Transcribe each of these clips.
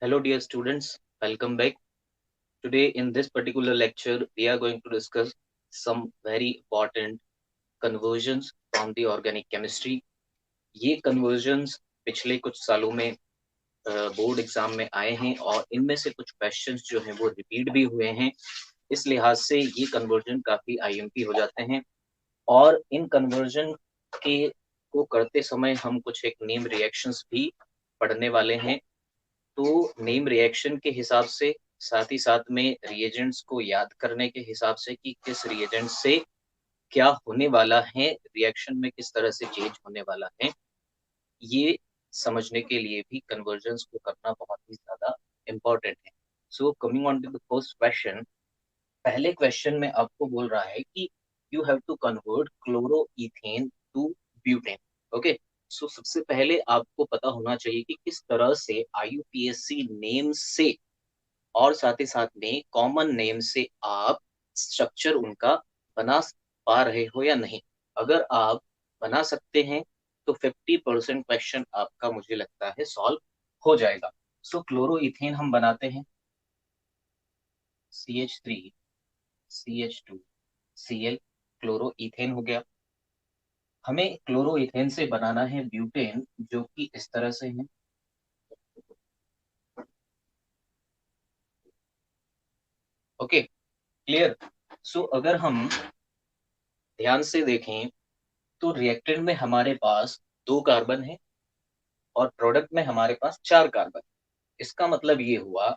Hello, dear students. Welcome back. Today, in this particular lecture, we are going to discuss some very important conversions from the organic chemistry. ये conversions पिछले कुछ सालों में board exam में आए हैं और इनमें से कुछ क्वेश्चंस जो हैं वो रिपीट भी हुए हैं। इस लिहाज से ये कन्वर्जन काफी आईएमपी हो जाते हैं और इन कन्वर्जन के को करते समय हम कुछ एक नेम रिएक्शंस भी पढ़ने वाले हैं। तो नेम रिएक्शन के हिसाब से साथ ही साथ में रिएजेंट्स को याद करने के हिसाब से कि किस रिएजेंट से क्या होने वाला है, रिएक्शन में किस तरह से चेंज होने वाला है, ये समझने के लिए भी कन्वर्जन्स को करना बहुत ही ज्यादा इम्पोर्टेंट है। So coming on to the first question, पहले क्वेश्चन में आपको बोल रहा है कि you have to convert chloroethane to butane. Okay, so सबसे पहले आपको पता होना चाहिए कि किस तरह से आईयूपीएससी नेम से और साथ ही साथ में कॉमन नेम से आप स्ट्रक्चर उनका बना पा रहे हो या नहीं। अगर आप बना सकते हैं तो 50% क्वेश्चन आपका मुझे लगता है सॉल्व हो जाएगा। सो क्लोरोइथेन हम बनाते हैं CH3 CH2 Cl, क्लोरोइथेन हो गया। हमें क्लोरोइथेन से बनाना है ब्यूटेन, जो कि इस तरह से है। Okay, clear. सो अगर हम ध्यान से देखें तो रिएक्टेंट में हमारे पास 2 कार्बन है और प्रोडक्ट में हमारे पास 4 कार्बन। इसका मतलब ये हुआ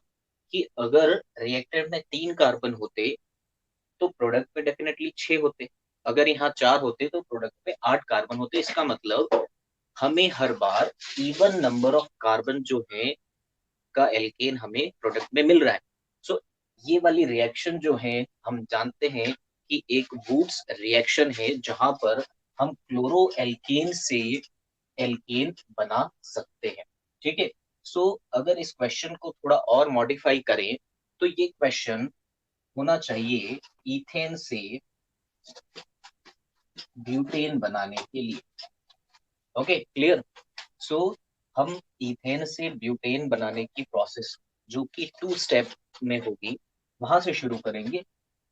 कि अगर रिएक्टेंट में 3 कार्बन होते तो प्रोडक्ट में डेफिनेटली 6 होते। अगर यहाँ 4 होते तो प्रोडक्ट में 8 कार्बन होते। इसका मतलब हमें हर बार इवन नंबर ऑफ कार्बन जो है का एल्केन हमें प्रोडक्ट में मिल रहा है। सो ये वाली रिएक्शन जो है हम जानते हैं कि एक वुड्स रिएक्शन है जहां पर हम क्लोरो एल्केन से एल्केन बना सकते हैं। ठीक है। सो अगर इस क्वेश्चन को थोड़ा और मॉडिफाई करें तो ये क्वेश्चन होना चाहिए इथेन से ब्यूटेन बनाने के लिए। Okay, clear. सो हम इथेन से ब्यूटेन बनाने की प्रोसेस जो कि 2 स्टेप में होगी वहां से शुरू करेंगे।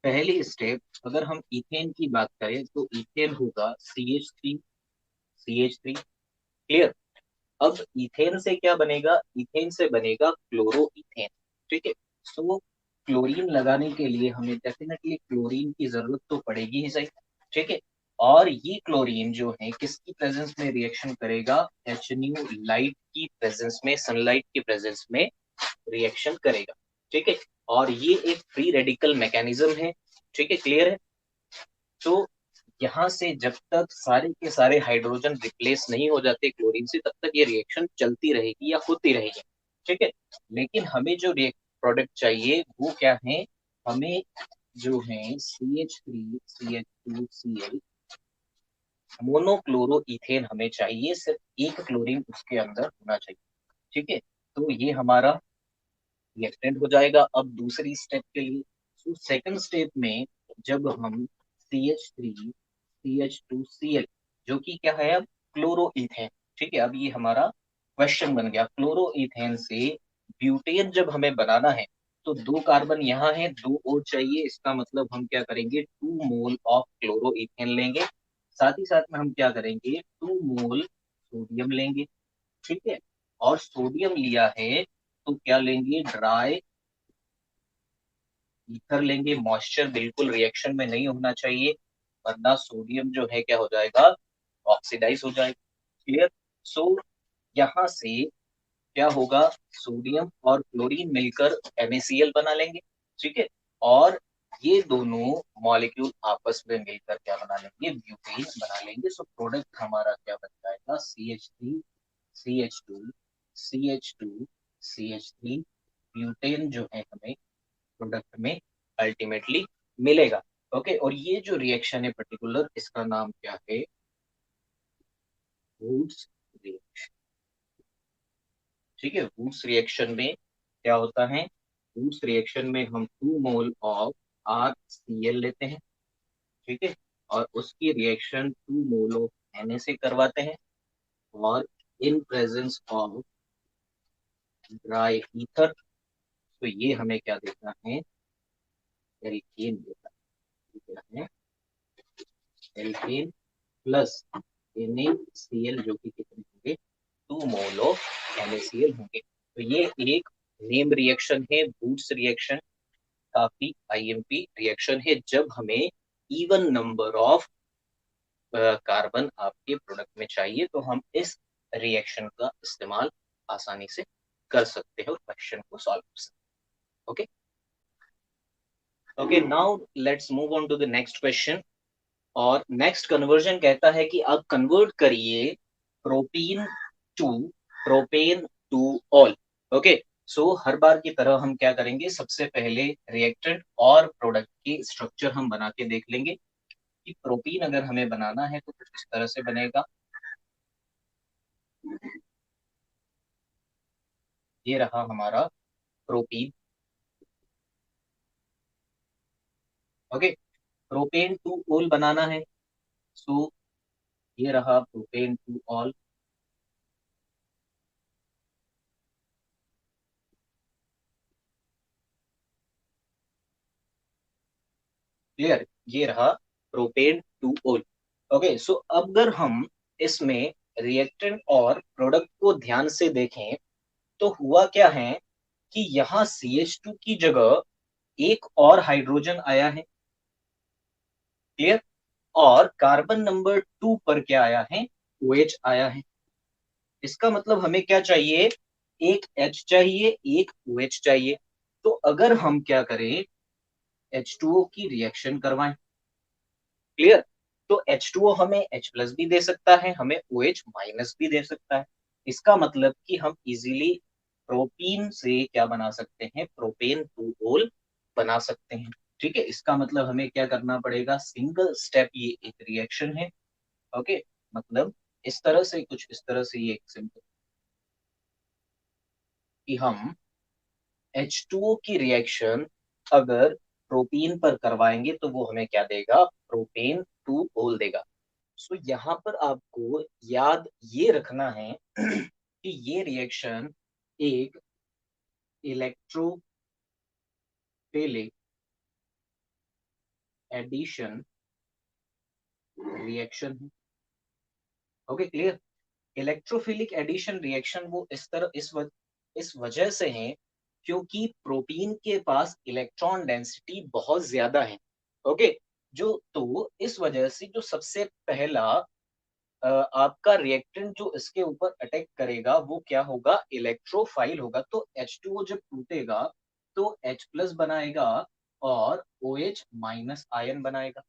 पहली स्टेप अगर हम इथेन की बात करें तो इथेन होगा CH3 क्लियर। अब इथेन से क्या बनेगा, इथेन से बनेगा क्लोरो इथेन। ठीक है। सो क्लोरीन लगाने के लिए हमें डेफिनेटली क्लोरीन की जरूरत तो पड़ेगी ही सही। ठीक है। और ये क्लोरीन जो है किसकी प्रेजेंस में रिएक्शन करेगा, HNU लाइट की प्रेजेंस में, सनलाइट की प्रेजेंस में रिएक्शन करेगा। ठीक है। और ये एक फ्री रेडिकल मैकेनिज्म है। ठीक है, क्लियर है। तो यहाँ से जब तक सारे के सारे हाइड्रोजन रिप्लेस नहीं हो जाते क्लोरीन से, तब तक ये रिएक्शन चलती रहेगी या होती रहेगी। ठीक है। लेकिन हमें जो प्रोडक्ट चाहिए वो क्या है, हमें जो है CH3 CH2Cl मोनोक्लोरो इथेन हमें चाहिए, सिर्फ एक क्लोरीन उसके अंदर होना चाहिए। ठीक है। तो ये हमारा रिएक्टेंट हो जाएगा। अब दूसरी स्टेप के लिए, तो सेकंड स्टेप में जब हम CH3 CH2Cl जो कि क्या है अब क्लोरोइथेन। ठीक है। अब ये हमारा क्वेश्चन बन गया, क्लोरोइथेन से ब्यूटेन जब हमें बनाना है तो 2 कार्बन यहाँ है, 2 और चाहिए। इसका मतलब हम क्या करेंगे, 2 मोल ऑफ क्लोरोइथेन लेंगे। साथ ही साथ में हम क्या करेंगे, 2 मोल सोडियम लेंगे। ठीक है। और सोडियम लिया है तो क्या लेंगे, ड्राई ईथर लेंगे। मॉइस्चर बिल्कुल रिएक्शन में नहीं होना चाहिए, वरना सोडियम जो है क्या हो जाएगा, ऑक्सीडाइज हो जाएगा। क्लियर। सो यहाँ से क्या होगा, सोडियम और क्लोरीन मिलकर NaCl बना लेंगे। ठीक है। और ये दोनों मॉलिक्यूल आपस में मिलकर क्या बना लेंगे, ब्यूटेन बना लेंगे। सो प्रोडक्ट हमारा क्या बन जाएगा, CH3 CH2 CH3 ब्यूटेन जो है हमें प्रोडक्ट में अल्टीमेटली मिलेगा। ओके। और ये जो रिएक्शन है पर्टिकुलर, इसका नाम क्या है, वुड्स रिएक्शन। ठीक है। वुड्स रिएक्शन में क्या होता है, वुड्स रिएक्शन में हम 2 मोल ऑफ RCl लेते हैं। ठीक है। और उसकी रिएक्शन 2 मोल ऑफ Na से करवाते हैं। और in presence of dry ether. तो ये हमें क्या देता है, एल्केन देता है। क्या है, एल्केन प्लस NaCl, जो कि कितने होंगे, 2 मोल ऑफ NaCl होंगे। तो ये एक नेम रिएक्शन है, बूट्स रिएक्शन, काफी IMP रिएक्शन है। जब हमें इवन नंबर ऑफ कार्बन आपके प्रोडक्ट में चाहिए तो हम इस रिएक्शन का इस्तेमाल आसानी से कर सकते हैं और क्वेश्चन को सॉल्व कर सकते हैं। Okay okay, now let's move on to the next question. और नेक्स्ट कन्वर्जन कहता है कि आप कन्वर्ट करिए propene to propane two ol. Okay, so हर बार की तरह हम क्या करेंगे, सबसे पहले रिएक्टेंट और प्रोडक्ट की स्ट्रक्चर हम बना के देख लेंगे कि प्रोटीन अगर हमें बनाना है तो कुछ इस तरह से बनेगा। ये रहा हमारा protein. Okay, propane two ol बनाना है, सो ये रहा प्रोपेन टू ऑल। क्लियर, ये रहा प्रोपेन टू ऑल। ओके, सो अगर हम इसमें रिएक्टेंट और प्रोडक्ट को ध्यान से देखें तो हुआ क्या है कि यहाँ CH2 की जगह एक और हाइड्रोजन आया है। क्लियर, और कार्बन नंबर 2 पर क्या आया है, OH आया है। इसका मतलब हमें क्या चाहिए, एक H चाहिए, एक OH चाहिए। तो अगर हम क्या करें, H2O की रिएक्शन करवाएं। क्लियर, तो H2O हमें H प्लस भी दे सकता है, हमें OH माइनस भी दे सकता है। इसका मतलब कि हम इजीली प्रोपीन से क्या बना सकते हैं, प्रोपेन टू ऑल बना सकते हैं। ठीक है, इसका मतलब हमें क्या करना पड़ेगा, सिंगल स्टेप ये एक रिएक्शन है। ओके, मतलब इस तरह से, कुछ इस तरह से ये एक सिंपल कि हम H2O की रिएक्शन अगर प्रोटीन पर करवाएंगे तो वो हमें क्या देगा, प्रोपेन टू ऑल देगा। सो यहाँ पर आपको याद ये रखना है कि ये रिएक्शन एक इलेक्ट्रोफिलिक एडिशन रिएक्शन है। Okay, clear. Electrophilic addition reaction वो इस तरह इस वजह से है क्योंकि प्रोटीन के पास इलेक्ट्रॉन डेंसिटी बहुत ज्यादा है। ओके, जो तो इस वजह से जो सबसे पहला आपका रिएक्टेंट जो इसके ऊपर अटैक करेगा वो क्या होगा, इलेक्ट्रोफाइल होगा। तो H2O जब टूटेगा तो H प्लस बनाएगा और OH माइनस आयन बनाएगा।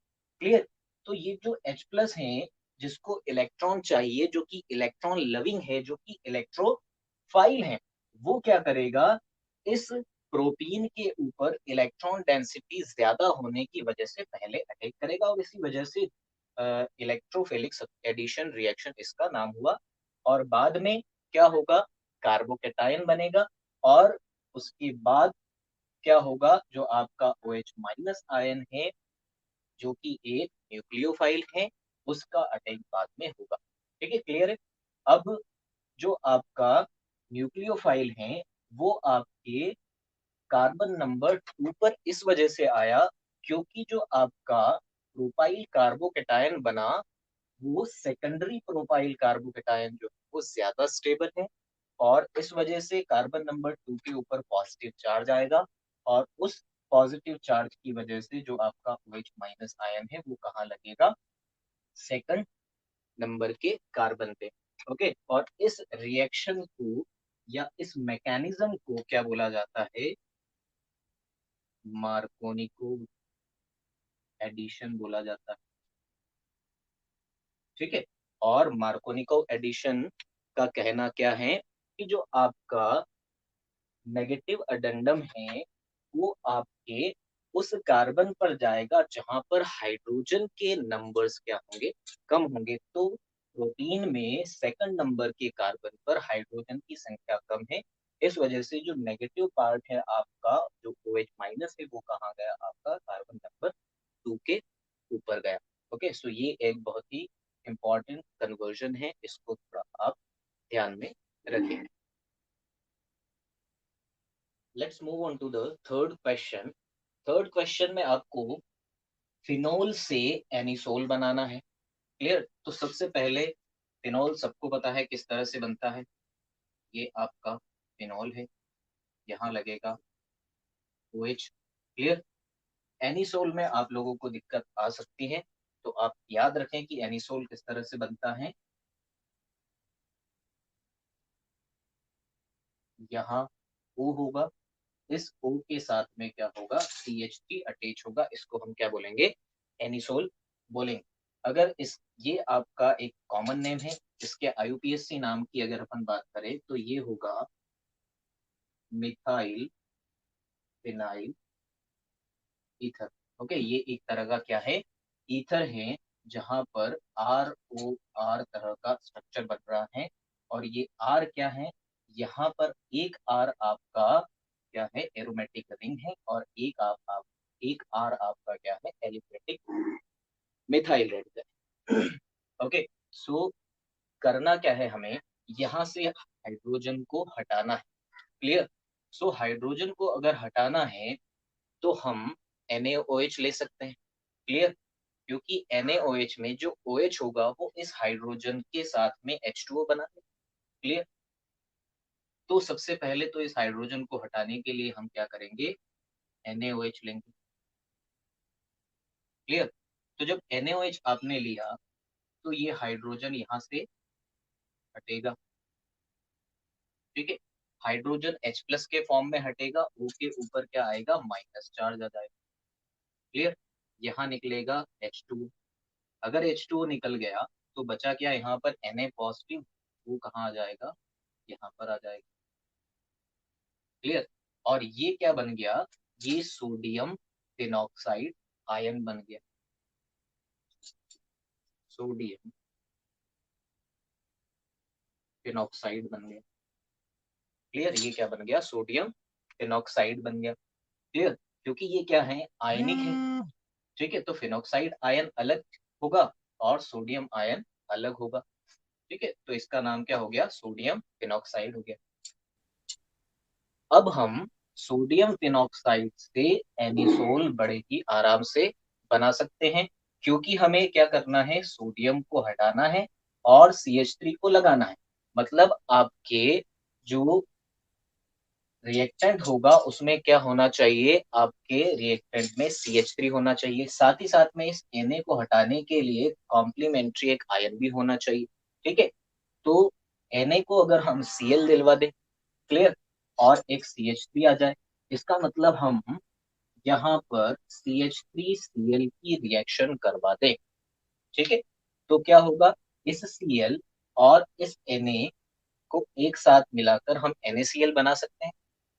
क्लियर, तो ये जो H प्लस है जिसको इलेक्ट्रॉन चाहिए, जो कि इलेक्ट्रॉन लविंग है, जो कि इलेक्ट्रोफाइल है, वो क्या करेगा, इस प्रोटीन के ऊपर इलेक्ट्रॉन डेंसिटी ज्यादा होने की वजह से पहले अटैक करेगा और इसी वजह से इलेक्ट्रोफिलिक एडिशन रिएक्शन इसका नाम हुआ। और बाद में क्या होगा, कार्बोकेटायन बनेगा और उसके बाद क्या होगा, जो आपका OH माइनस आयन है जो कि एक न्यूक्लियोफाइल है, उसका अटैक बाद में होगा। ठीक है, क्लियर है। अब जो आपका न्यूक्लियोफाइल है वो आपके कार्बन नंबर 2 पर इस वजह से आया क्योंकि जो आपका प्रोपाइल कार्बोकेटायन बना वो सेकेंडरी प्रोपाइल कार्बोकेटायन जो है वो ज्यादा स्टेबल है और इस वजह से कार्बन नंबर 2 के ऊपर पॉजिटिव चार्ज आएगा और उस पॉजिटिव चार्ज की वजह से जो आपका OH माइनस आयन है वो कहाँ लगेगा, सेकंड नंबर के कार्बन पे। ओके, और इस रिएक्शन को या इस मैकेनिज्म को क्या बोला जाता है, मार्कोनिको एडिशन बोला जाता है। ठीक है, और मार्कोनिको एडिशन का कहना क्या है कि जो आपका नेगेटिव अडेंडम है वो आपके उस कार्बन पर जाएगा जहां पर हाइड्रोजन के नंबर्स क्या होंगे, कम होंगे। तो प्रोटीन में सेकंड नंबर के कार्बन पर हाइड्रोजन की संख्या कम है, इस वजह से जो नेगेटिव पार्ट है आपका, जो OH माइनस है, वो कहाँ गया, आपका कार्बन नंबर 2 के ऊपर गया। ओके, सो ये एक बहुत ही इंपॉर्टेंट कन्वर्जन है, इसको थोड़ा आप ध्यान में रखें। Let's move on to the third question. Third question में आपको फिनोल से एनिसोल बनाना है। क्लियर? तो सबसे पहले फिनोल सबको पता है किस तरह से बनता है। ये आपका फिनोल है, यहाँ लगेगा OH। क्लियर? एनिसोल में आप लोगों को दिक्कत आ सकती है, तो आप याद रखें कि एनिसोल किस तरह से बनता है। यहाँ O होगा, इस O के साथ में क्या होगा, CH3 अटैच होगा। इसको हम क्या बोलेंगे, एनिसोल बोलेंगे। अगर इस ये आपका एक कॉमन नेम है। इसके IUPAC नाम की अगर अपन बात करें तो ये होगा मिथाइल फिनाइल ईथर। ओके, ये एक तरह का क्या है, ईथर है, जहां पर ROR तरह का स्ट्रक्चर बन रहा है। और ये R क्या है, यहाँ पर एक R आपका क्या है, एरोमेटिक रिंग है, और एक R आपका क्या है, एलिफेटिक मिथाइल रेड है। ओके, सो करना क्या है हमें, यहाँ से हाइड्रोजन को हटाना है। क्लियर? सो हाइड्रोजन को अगर हटाना है तो हम NaOH ले सकते हैं। क्लियर? क्योंकि NaOH में जो OH होगा वो इस हाइड्रोजन के साथ में H2O बना है। क्लियर? तो सबसे पहले तो इस हाइड्रोजन को हटाने के लिए हम क्या करेंगे, NaOH लेंगे। क्लियर? तो जब NaOH आपने लिया तो ये हाइड्रोजन यहाँ से हटेगा। ठीक है, हाइड्रोजन H+ के फॉर्म में हटेगा, O के ऊपर क्या आएगा, माइनस चार्ज आ जाएगा। क्लियर? यहाँ निकलेगा H2। अगर H2O निकल गया तो बचा क्या यहाँ पर, Na पॉजिटिव, वो कहाँ आ जाएगा, यहाँ पर आ जाएगा। क्लियर? और ये क्या बन गया, ये सोडियम फिनॉक्साइड आयन बन गया। सोडियम फिनॉक्साइड बन गया। क्लियर? ये क्या बन गया, सोडियम फिनॉक्साइड बन गया। क्लियर? क्योंकि ये क्या है, आयनिक है। ठीक है, तो फिनॉक्साइड आयन अलग होगा और सोडियम आयन अलग होगा। ठीक है, तो इसका नाम क्या हो गया, सोडियम फिनॉक्साइड हो गया। अब हम सोडियम फिनॉक्साइड से एनिसोल बड़े ही आराम से बना सकते हैं, क्योंकि हमें क्या करना है, सोडियम को हटाना है और CH3 को लगाना है। मतलब आपके जो रिएक्टेंट होगा उसमें क्या होना चाहिए, आपके रिएक्टेंट में CH3 होना चाहिए। साथ ही साथ में इस Na को हटाने के लिए कॉम्प्लीमेंट्री एक आयन भी होना चाहिए। ठीक है, तो Na को अगर हम Cl दिलवा दें, क्लियर, और एक CH3 आ जाए, इसका मतलब हम यहाँ पर CH3Cl की रिएक्शन करवा दें। ठीक है, तो क्या होगा, इस Cl और इस Na को एक साथ मिलाकर हम NaCl बना सकते हैं।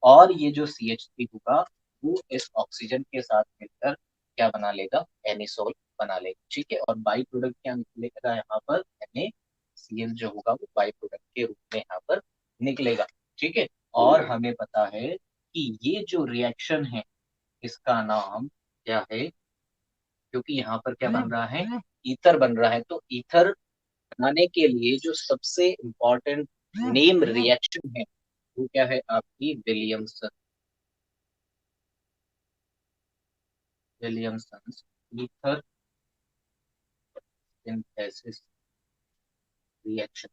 और ये जो CH3 होगा वो इस ऑक्सीजन के साथ मिलकर क्या बना लेगा, एनिसोल बना लेगा। ठीक है, और बाई प्रोडक्ट क्या निकलेगा यहाँ पर, NaCl जो होगा वो बाई प्रोडक्ट के रूप में यहाँ पर निकलेगा। ठीक है, और हमें पता है कि ये जो रिएक्शन है इसका नाम क्या है, क्योंकि यहाँ पर क्या बन रहा है, ईथर बन रहा है। तो ईथर बनाने के लिए जो सबसे इम्पोर्टेंट नेम रिएक्शन है वो क्या है, आपकी Williamson Williamson ether synthesis reaction.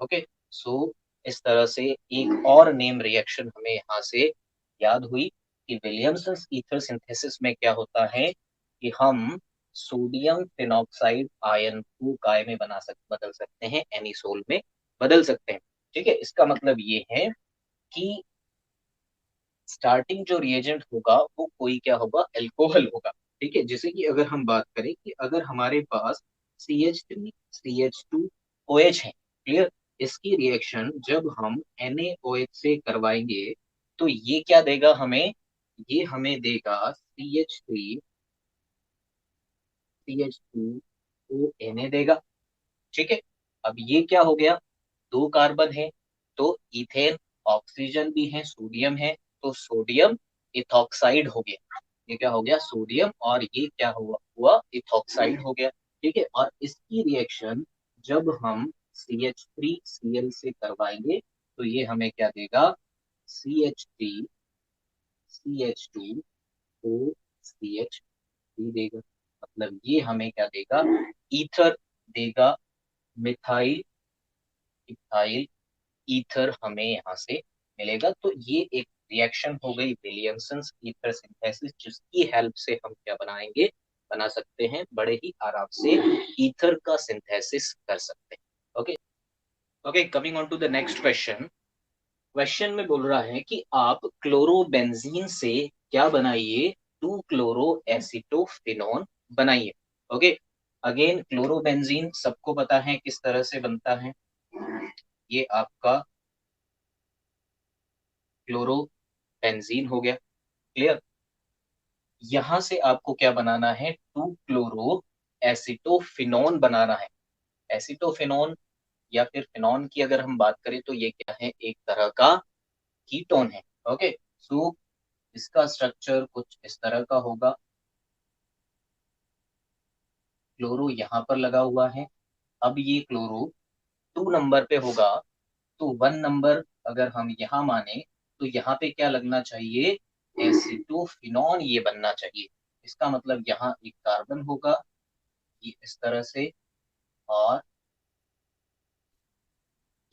Okay, so इस तरह से एक और नेम रिएक्शन हमें यहाँ से याद हुई कि विलियमसन ईथर सिंथेसिस में क्या होता है कि हम सोडियम फिनॉक्साइड आयन को काय में बदल सकते हैं, एनिसोल में बदल सकते हैं। ठीक है, इसका मतलब ये है कि स्टार्टिंग जो रिएजेंट होगा वो कोई क्या होगा, एल्कोहल होगा। ठीक है, जैसे कि अगर हम बात करें कि अगर हमारे पास CH3 CH2 OH है। क्लियर? इसकी रिएक्शन जब हम NaOH से करवाएंगे तो ये क्या देगा हमें, ये हमें देगा CH3 CH2ONa देगा। ठीक है, अब ये क्या हो गया, दो कार्बन है, तो इथेन, ऑक्सीजन भी है, सोडियम है, तो सोडियम इथॉक्साइड हो गया। ये क्या हो गया, सोडियम, और ये क्या हुआ इथॉक्साइड हो गया। ठीक है, और इसकी रिएक्शन जब हम CH3Cl से करवाएंगे तो ये हमें क्या देगा, CH3 CH2OCH3 देगा। मतलब ये हमें क्या देगा, ईथर देगा, मिथाइल इथाइल ईथर हमें यहाँ से मिलेगा। तो ये एक रिएक्शन हो गई विलियमसन्स ईथर सिंथेसिस, जिसकी हेल्प से हम क्या बनाएंगे, बना सकते हैं, बड़े ही आराम से ईथर का सिंथेसिस कर सकते हैं। Okay okay, coming on to the next question. Question में बोल रहा है कि आप क्लोरोबेंजीन से क्या बनाइए, 2 क्लोरोएसिटोफिनॉन बनाइए। ओके, अगेन क्लोरोबेंजीन सबको पता है किस तरह से बनता है, ये आपका क्लोरोबेंजीन हो गया। क्लियर, यहां से आपको क्या बनाना है, 2 क्लोरोएसिटोफिनॉन बनाना है। एसिटोफिनॉन या फिर फिनॉन की अगर हम बात करें तो ये क्या है, एक तरह का कीटोन है। ओके, सो इसका स्ट्रक्चर कुछ इस तरह का होगा। क्लोरो यहाँ पर लगा हुआ है। अब ये क्लोरो 2 नंबर पे होगा, तो 1 नंबर अगर हम यहाँ माने तो यहाँ पे क्या लगना चाहिए, एसिटोफिनॉन ये बनना चाहिए। इसका मतलब यहाँ एक कार्बन होगा, ये इस तरह से, और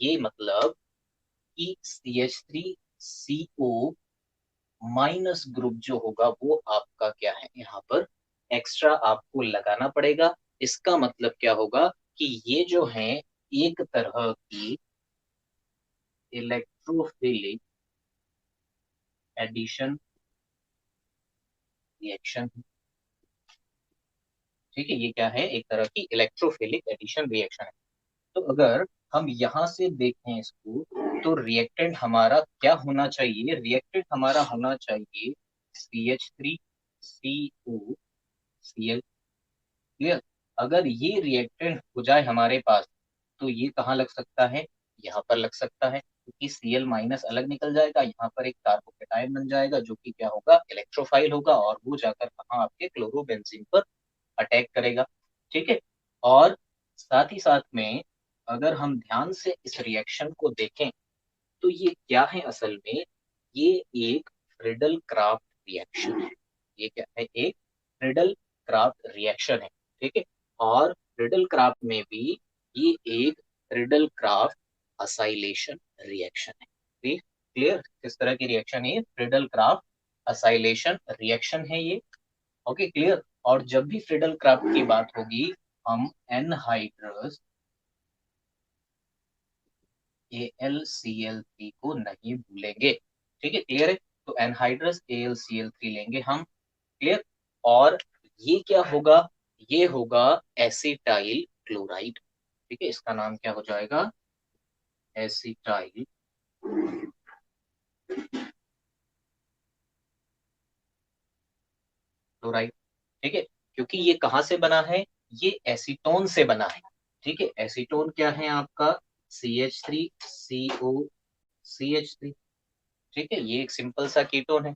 ये मतलब कि CH3CO माइनस ग्रुप जो होगा वो आपका क्या है, यहाँ पर एक्स्ट्रा आपको लगाना पड़ेगा। इसका मतलब क्या होगा कि ये जो है एक तरह की इलेक्ट्रोफिलिक एडिशन रिएक्शन। ठीक है, ये क्या है, एक तरह की इलेक्ट्रोफिलिक एडिशन रिएक्शन है। तो अगर हम यहाँ से देखें इसको, तो रिएक्टेंट हमारा क्या होना चाहिए, रिएक्टेंट हमारा होना चाहिए CH3COCl। क्लियर, अगर ये रिएक्टेंट हो जाए हमारे पास, तो ये कहाँ लग सकता है, यहाँ पर लग सकता है, क्योंकि Cl माइनस अलग निकल जाएगा, यहाँ पर एक कार्बोकेटायन बन जाएगा जो कि क्या होगा, इलेक्ट्रोफाइल होगा, और वो जाकर कहाँ, आपके क्लोरोबेंजीन पर अटैक करेगा। ठीक है, और साथ ही साथ में अगर हम ध्यान से इस रिएक्शन को देखें, तो ये क्या है असल में, ये एक फ्रिडल क्राफ्ट रिएक्शन है। ये क्या है, एक फ्रिडल क्राफ्ट रिएक्शन है। ठीक है, और फ्रिडल क्राफ्ट में भी ये एक फ्रिडल क्राफ्ट असाइलेशन रिएक्शन है। ठीक, क्लियर, किस तरह की रिएक्शन है ये, फ्रिडल क्राफ्ट असाइलेशन रिएक्शन है ये। Okay, clear. और जब भी फ्रिडल क्राफ्ट की बात होगी, हम एनहाइड्रस AlCl3 को नहीं भूलेंगे। ठीक है, क्लियर है, तो एनहाइड्रस AlCl3 लेंगे हम। क्लियर, और ये क्या होगा, ये होगा एसिटाइल क्लोराइड। ठीक है, इसका नाम क्या हो जाएगा, एसिटाइल क्लोराइड। ठीक है, क्योंकि ये कहाँ से बना है, ये एसीटोन से बना है। ठीक है, एसीटोन क्या है आपका, CH3CO CH3। ठीक है, ये एक सिंपल सा कीटोन है।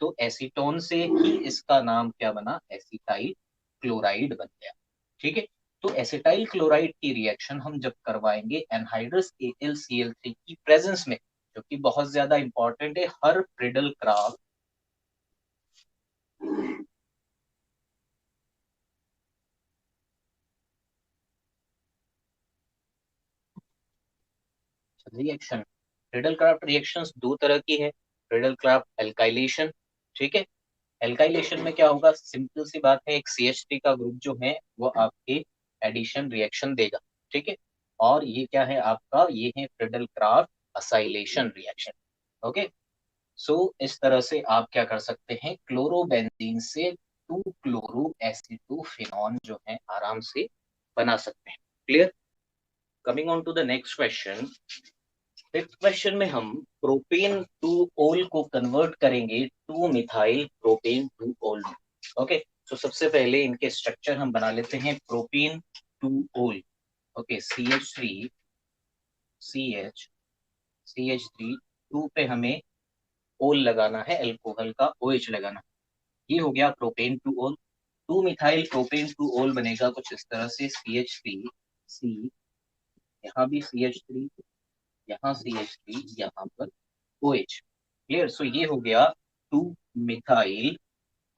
तो एसीटोन से ही इसका नाम क्या बना, एसिटाइल क्लोराइड बन गया। ठीक है, तो एसिटाइल क्लोराइड की रिएक्शन हम जब करवाएंगे एनहाइड्रस AlCl3 की प्रेजेंस में, जो कि बहुत ज्यादा इंपॉर्टेंट है हर Friedel Crafts reaction. Friedel Crafts reactions 2 तरह की है, फ्रिडल क्राफ्ट एल्काइलेशन। ठीक है, एल्काइलेशन में क्या होगा, सिंपल सी बात है, एक CH3 का ग्रुप जो है वो आपके एडिशन रिएक्शन देगा। ठीक है, और ये क्या है आपका, ये है Friedel Crafts acylation reaction. Okay, so इस तरह से आप क्या कर सकते हैं, क्लोरोबेंजीन से 2 क्लोरोएसिटोफिनॉन जो है आराम से बना सकते हैं। Clear, coming on to the next question. Fifth question में हम प्रोपेन टू ओल को कन्वर्ट करेंगे 2 methyl propane two ol. Okay, तो सबसे पहले इनके स्ट्रक्चर हम बना लेते हैं, propane two ol. Okay, CH3 two पे हमें ओल लगाना है, अल्कोहल का OH लगाना है। ये हो गया प्रोपेन टू ओल। 2 मिथाइल प्रोपेन टू ओल बनेगा कुछ इस तरह से, CH3C, यहाँ भी CH3, यहाँ CH3, यहाँ पर OH। क्लियर, सो ये हो गया methyl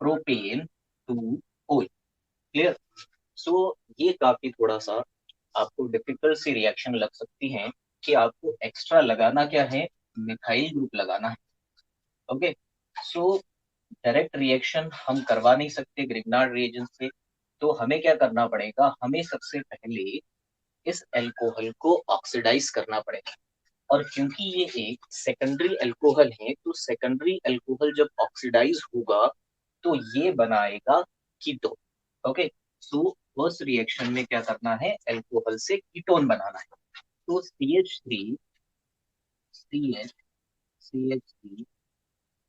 propane two ol. Clear. So ये काफी थोड़ा सा आपको डिफिकल्ट सी रिएक्शन लग सकती है कि आपको एक्स्ट्रा लगाना क्या है, मिथाइल ग्रुप लगाना है। ओके। सो डायरेक्ट रिएक्शन हम करवा नहीं सकते ग्रिग्नार्ड रिएजेंट से, तो हमें क्या करना पड़ेगा, हमें सबसे पहले इस एल्कोहल को ऑक्सीडाइज करना पड़ेगा। और क्योंकि ये एक सेकेंडरी अल्कोहल है, तो सेकेंडरी अल्कोहल जब ऑक्सीडाइज होगा तो ये बनाएगा ketone. Okay. So first reaction में क्या करना है, अल्कोहल से कीटोन बनाना है। तो CH3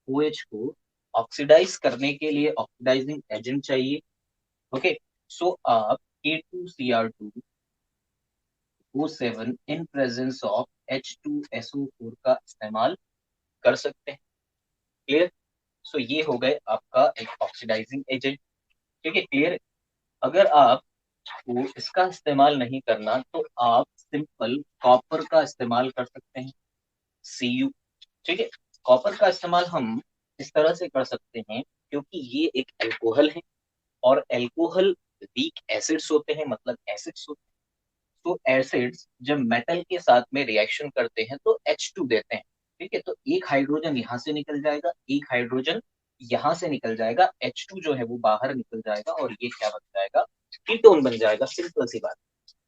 OH को ऑक्सीडाइज करने के लिए ऑक्सीडाइजिंग एजेंट चाहिए। ओके। सो आप K2Cr2O7 in presence of H2SO4 का इस्तेमाल कर सकते हैं। क्लियर। सो ये हो गए आपका एक ऑक्सीडाइजिंग एजेंट। ठीक है, क्लियर। अगर आपको इसका इस्तेमाल नहीं करना तो आप सिंपल कॉपर का इस्तेमाल कर सकते हैं, Cu। ठीक है। कॉपर का इस्तेमाल हम इस तरह से कर सकते हैं क्योंकि ये एक अल्कोहल है और अल्कोहल वीक एसिड्स होते हैं, मतलब एसिड्स होते हैं। तो एसिड्स जब मेटल के साथ में रिएक्शन करते हैं तो H2 देते हैं। ठीक है, तो एक हाइड्रोजन यहाँ से निकल जाएगा, एक हाइड्रोजन यहाँ से निकल जाएगा, H2 जो है वो बाहर निकल जाएगा और ये क्या बन जाएगा, कीटोन बन जाएगा। सिंपल सी बात।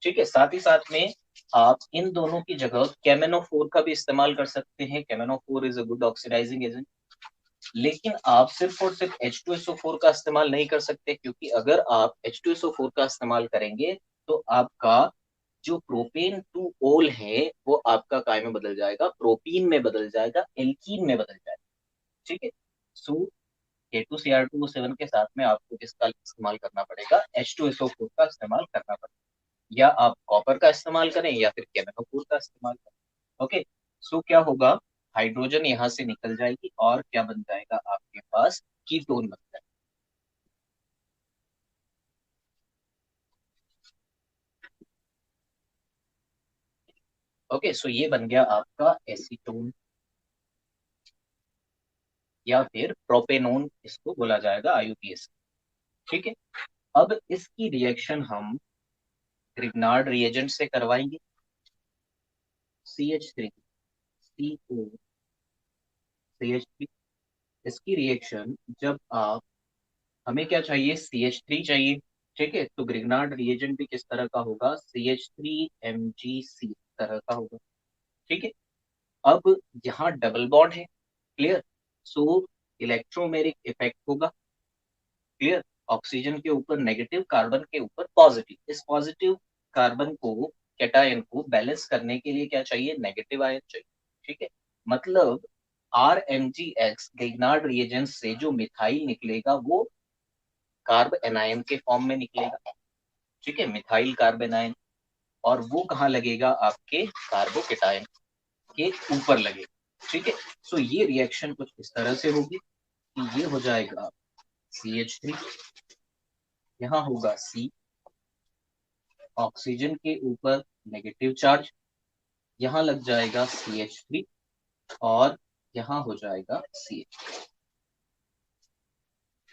ठीक है, साथ ही साथ में आप इन दोनों की जगह केमेनोफोर का भी इस्तेमाल कर सकते हैं। KMnO four is a good oxidizing agent. लेकिन आप सिर्फ और सिर्फ H2SO4 का इस्तेमाल नहीं कर सकते, क्योंकि अगर आप H2SO4 का इस्तेमाल करेंगे तो आपका जो प्रोपेन टू ओल है वो आपका काय में बदल जाएगा, प्रोपीन में बदल जाएगा, एल्कीन में बदल जाएगा। ठीक है। सो K2Cr2O7 के साथ में आपको किसका इस्तेमाल करना पड़ेगा, H2SO4 का इस्तेमाल करना पड़ेगा। या आप कॉपर का इस्तेमाल करें या फिर केमेनोफोर का इस्तेमाल करें। ओके। सो क्या होगा, हाइड्रोजन यहाँ से निकल जाएगी और क्या बन जाएगा आपके पास, कीटोन बन जाएगा। ओके। सो ये बन गया आपका एसीटोन या फिर प्रोपेनोन इसको बोला जाएगा, IUPAC। ठीक है। अब इसकी रिएक्शन हम ग्रिग्नार्ड रिएजेंट से करवाएंगे। CH3CO CH3। इसकी रिएक्शन जब आप, हमें क्या चाहिए, CH3 चाहिए। ठीक है, तो ग्रिग्नार्ड रिएजेंट भी किस तरह का होगा, CH3MgC तरह का होगा। ठीक है। अब यहाँ डबल बॉन्ड है। क्लियर। सो इलेक्ट्रोमेरिक इफेक्ट होगा। क्लियर। ऑक्सीजन के ऊपर नेगेटिव, कार्बन के ऊपर पॉजिटिव। इस पॉजिटिव कार्बन को, कैटायन को बैलेंस करने के लिए क्या चाहिए, नेगेटिव आयन चाहिए। ठीक है। मतलब RMgX ग्रिग्नार्ड रिएजेंट से जो मिथाइल निकलेगा वो कार्ब एनायन के फॉर्म में निकलेगा। ठीक है, मिथाइल कार्ब एनायन। और वो कहाँ लगेगा, आपके कार्बोकेटायन के ऊपर लगेगा। ठीक है। सो ये रिएक्शन कुछ इस तरह से होगी कि ये हो जाएगा CH3, यहाँ होगा C, ऑक्सीजन के ऊपर नेगेटिव चार्ज, यहाँ लग जाएगा CH3 और यहाँ हो जाएगा CH।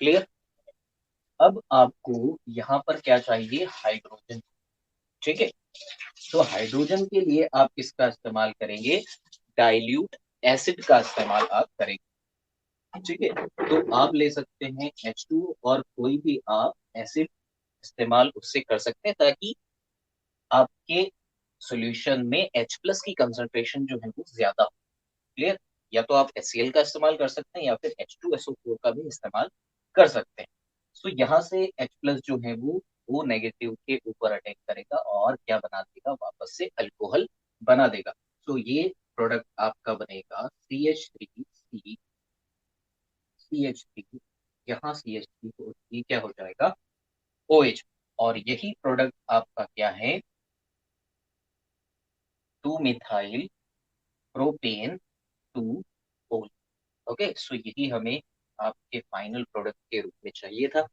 क्लियर। अब आपको यहाँ पर क्या चाहिए, हाइड्रोजन। ठीक है। तो हाइड्रोजन के लिए आप किसका इस्तेमाल करेंगे, डाइल्यूट एसिड का इस्तेमाल आप करेंगे। ठीक है। तो आप ले सकते हैं H2 और कोई भी आप एसिड इस्तेमाल उससे कर सकते हैं ताकि आपके सॉल्यूशन में H+ की कंसंट्रेशन जो है वो ज्यादा हो। क्लियर। या तो आप HCl का इस्तेमाल कर सकते हैं या फिर H2SO4 का भी इस्तेमाल कर सकते हैं। सो यहाँ से H+ जो है वो नेगेटिव के ऊपर अटैक करेगा और क्या बना देगा, वापस से अल्कोहल बना देगा। सो ये प्रोडक्ट आपका बनेगा CH3 यहाँ CH3 को, ये क्या हो जाएगा, OH। और यही प्रोडक्ट आपका क्या है, 2 methyl propane two ol. Okay. So यही हमें आपके फाइनल प्रोडक्ट के रूप में चाहिए था।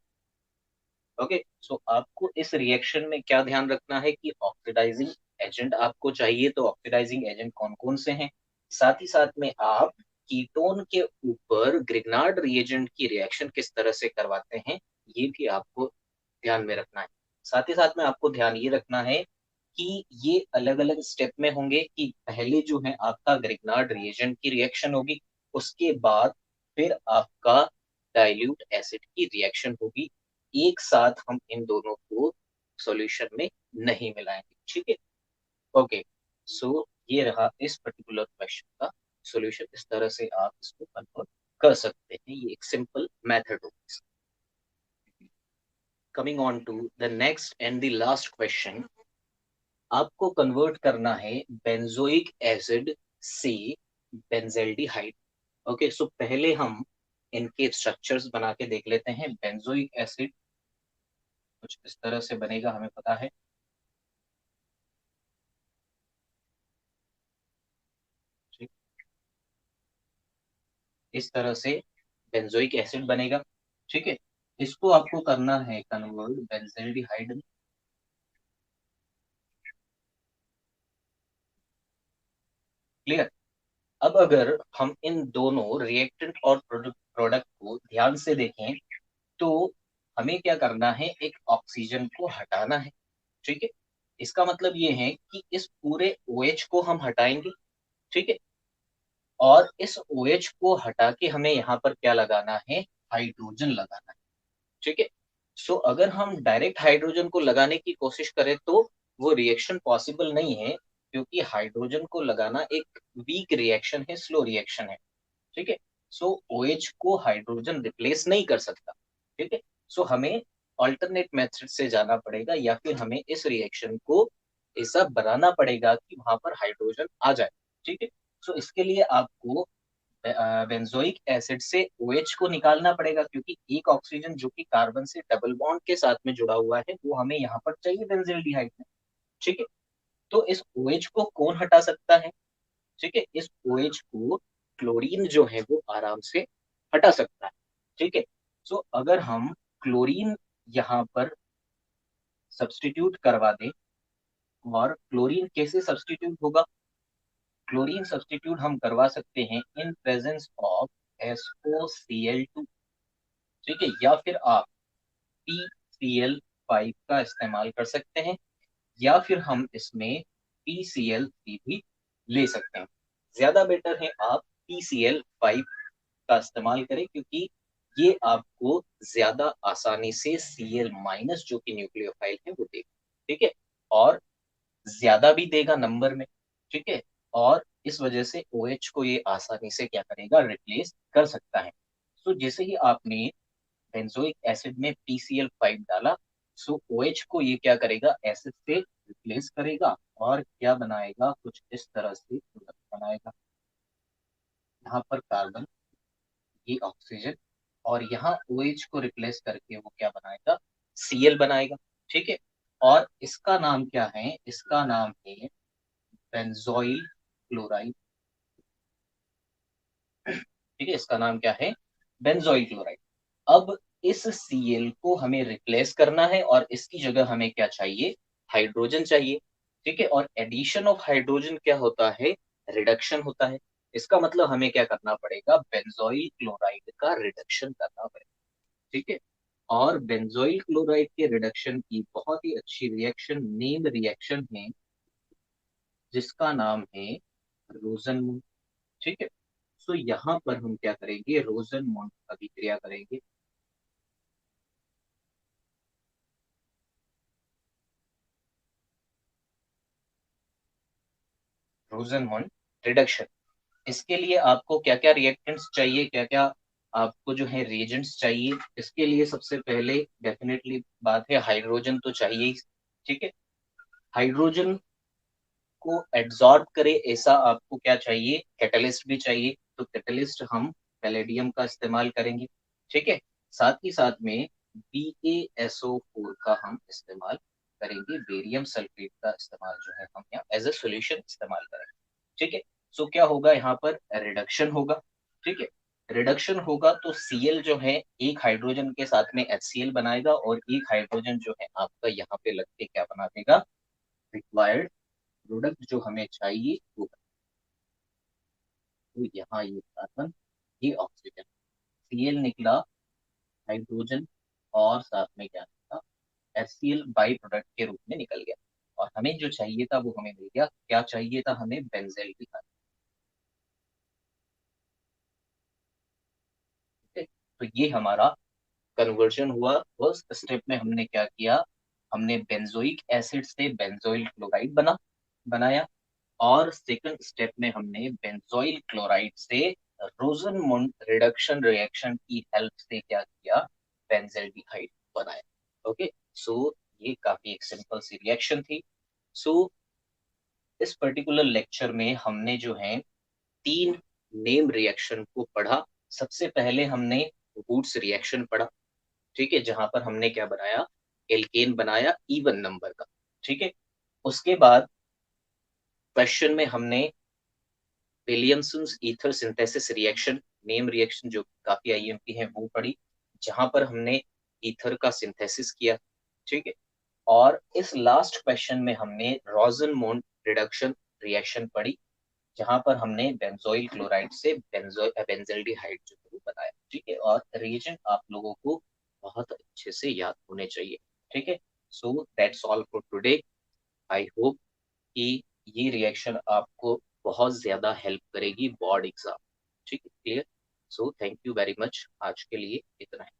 ओके। सो आपको इस रिएक्शन में क्या ध्यान रखना है कि ऑक्सीडाइजिंग एजेंट आपको चाहिए, तो ऑक्सीडाइजिंग एजेंट कौन कौन से हैं, साथ ही साथ में आप कीटोन के ऊपर ग्रिग्नार्ड रिएजेंट की रिएक्शन किस तरह से करवाते हैं, ये भी आपको ध्यान में रखना है। साथ ही साथ में आपको ध्यान ये रखना है कि ये अलग अलग स्टेप में होंगे, कि पहले जो है आपका ग्रिग्नार्ड रिएजेंट की रिएक्शन होगी, उसके बाद फिर आपका डाइल्यूट एसिड की रिएक्शन होगी। एक साथ हम इन दोनों को सॉल्यूशन में नहीं मिलाएंगे, ठीक है। ओके, सो ये रहा इस पर्टिकुलर क्वेश्चन का सॉल्यूशन। इस तरह से आप इसको कन्वर्ट कर सकते हैं, ये एक सिंपल मेथड होगी। Coming on to the next and the last question, आपको कन्वर्ट करना है बेंजोइक एसिड से बेंजेल्डिहाइड। ओके, सो पहले हम इनके स्ट्रक्चर्स बना के देख लेते हैं। बेंजोइक एसिड कुछ इस तरह से बनेगा, हमें पता है। ठीक, इस तरह से बेंजोइक एसिड बनेगा, ठीक है। इसको आपको करना है कन्वर्ट बेंजेल्डिहाइड में। क्लियर। अब अगर हम इन दोनों रिएक्टेंट और प्रोडक्ट को ध्यान से देखें, तो हमें क्या करना है, एक ऑक्सीजन को हटाना है, ठीक है। इसका मतलब ये है कि इस पूरे OH को हम हटाएंगे, ठीक है। और इस OH को हटा के हमें यहाँ पर क्या लगाना है, हाइड्रोजन लगाना है, ठीक है। सो अगर हम डायरेक्ट हाइड्रोजन को लगाने की कोशिश करें तो वो रिएक्शन पॉसिबल नहीं है, क्योंकि हाइड्रोजन को लगाना एक वीक रिएक्शन है, स्लो रिएक्शन है, ठीक है। सो OH को हाइड्रोजन रिप्लेस नहीं कर सकता, ठीक है। सो हमें अल्टरनेट मेथड से जाना पड़ेगा, या फिर हमें इस रिएक्शन को ऐसा बनाना पड़ेगा कि वहां पर हाइड्रोजन आ जाए, ठीक है। सो इसके लिए आपको बेंजोइक एसिड से OH को निकालना पड़ेगा, क्योंकि एक ऑक्सीजन जो कि कार्बन से डबल बॉन्ड के साथ में जुड़ा हुआ है वो हमें यहाँ पर चाहिए बेंजील्डिहाइड में, ठीक है। तो इस OH को कौन हटा सकता है, ठीक है। इस OH को क्लोरीन जो है वो आराम से हटा सकता है, ठीक है। सो अगर हम क्लोरीन यहाँ पर सब्स्टिट्यूट करवा दें, और क्लोरीन कैसे सब्स्टिट्यूट होगा, क्लोरीन सब्स्टिट्यूट हम करवा सकते हैं इन प्रेजेंस ऑफ SOCl2, ठीक है। या फिर आप PCl5 का इस्तेमाल कर सकते हैं, या फिर हम इसमें PCl3 भी ले सकते हैं। ज्यादा बेटर है आप PCl5 का इस्तेमाल करें, क्योंकि ये आपको ज्यादा आसानी से Cl- जो कि न्यूक्लियोफाइल है वो देगा, ठीक है। और ज्यादा भी देगा नंबर में, ठीक है। और इस वजह से OH को ये आसानी से क्या करेगा, रिप्लेस कर सकता है। तो जैसे ही आपने बेंजोइक एसिड में PCl5 डाला, सो OH को ये क्या करेगा, एसिड से रिप्लेस करेगा, और क्या बनाएगा, कुछ इस तरह से प्रोडक्ट बनाएगा। यहाँ पर कार्बन, ये ऑक्सीजन, और यहाँ OH को रिप्लेस करके वो क्या बनाएगा, Cl बनाएगा, ठीक है। और इसका नाम क्या है, इसका नाम है बेंजोइल क्लोराइड, ठीक है। इसका नाम क्या है, बेंजोइल क्लोराइड। अब इस Cl को हमें रिप्लेस करना है, और इसकी जगह हमें क्या चाहिए, हाइड्रोजन चाहिए, ठीक है। और एडिशन ऑफ हाइड्रोजन क्या होता है, रिडक्शन होता है। इसका मतलब हमें क्या करना पड़ेगा, बेंजोइल क्लोराइड का रिडक्शन करना पड़ेगा, ठीक है। और बेंजोइल क्लोराइड के रिडक्शन की बहुत ही अच्छी रिएक्शन, नेम रिएक्शन है, जिसका नाम है रोजनमूल, ठीक है। सो यहाँ पर हम क्या करेंगे, रोजनमूल अभिक्रिया करेंगे। रोजनमूल रिडक्शन, इसके लिए आपको क्या क्या रिएक्टेंट्स चाहिए, क्या क्या आपको जो है रिएजेंट्स चाहिए। इसके लिए सबसे पहले डेफिनेटली बात है, हाइड्रोजन तो चाहिए ही, ठीक है। हाइड्रोजन को एड्सॉर्ब करे ऐसा आपको क्या चाहिए, कैटलिस्ट भी चाहिए। तो कैटलिस्ट हम पैलेडियम का इस्तेमाल करेंगे, ठीक है। साथ ही साथ में BaSO4 का हम इस्तेमाल करेंगे, बेरियम सल्फेट का इस्तेमाल जो है हम यहाँ एज ए सोल्यूशन इस्तेमाल करेंगे, ठीक है। सो क्या होगा, यहाँ पर रिडक्शन होगा, ठीक है। रिडक्शन होगा तो Cl जो है एक हाइड्रोजन के साथ में HCl बनाएगा, और एक हाइड्रोजन जो है आपका यहाँ पे लग के क्या बना देगा, रिक्वायर्ड प्रोडक्ट जो हमें चाहिए वो। तो यहाँ ये कार्बन, ये ऑक्सीजन, Cl निकला हाइड्रोजन, और साथ में क्या निकला, HCl बाई प्रोडक्ट के रूप में निकल गया। और हमें जो चाहिए था वो हमें मिल गया। क्या चाहिए था हमें? बेंजेल की खाली। ठीक है, तो ये हमारा कन्वर्जन हुआ। फर्स्ट स्टेप में हमने क्या किया, हमने बेंजोइक एसिड से बेंजोइल क्लोराइड बनाया। और सेकंड स्टेप में हमने बेंजोइल क्लोराइड से रोजनमुंड रिडक्शन रिएक्शन की हेल्प से क्या किया, बेंजल्डिहाइड बनाया। ओके, सो ये काफी एक सिंपल सी रिएक्शन थी। सो इस पर्टिकुलर लेक्चर में हमने जो है तीन नेम रिएक्शन को पढ़ा। सबसे पहले हमने वुड्स रिएक्शन पढ़ा, ठीक है, जहां पर हमने क्या बनाया, एल्केन बनाया इवन नंबर का। ठीक है, उसके बाद क्वेश्चन में हमने Williamson's ether synthesis reaction, name reaction जो काफी आईएमपी है, वो पढ़ी, जहां पर हमने ईथर का सिंथेसिस किया। ठीक है, और इस लास्ट क्वेश्चन में हमने रोजनमोंड रिडक्शन रिएक्शन पढ़ी, जहां पर हमने बेंजोइल क्लोराइड से बेंजल्डिहाइड जो है वो बनाया। ठीक है, और रिएजेंट आप लोगों को बहुत अच्छे से याद होने चाहिए। ठीक है, so that's all for today. I hope कि ये रिएक्शन आपको बहुत ज्यादा हेल्प करेगी बोर्ड एग्जाम। ठीक है, clear. So thank you very much, आज के लिए इतना है।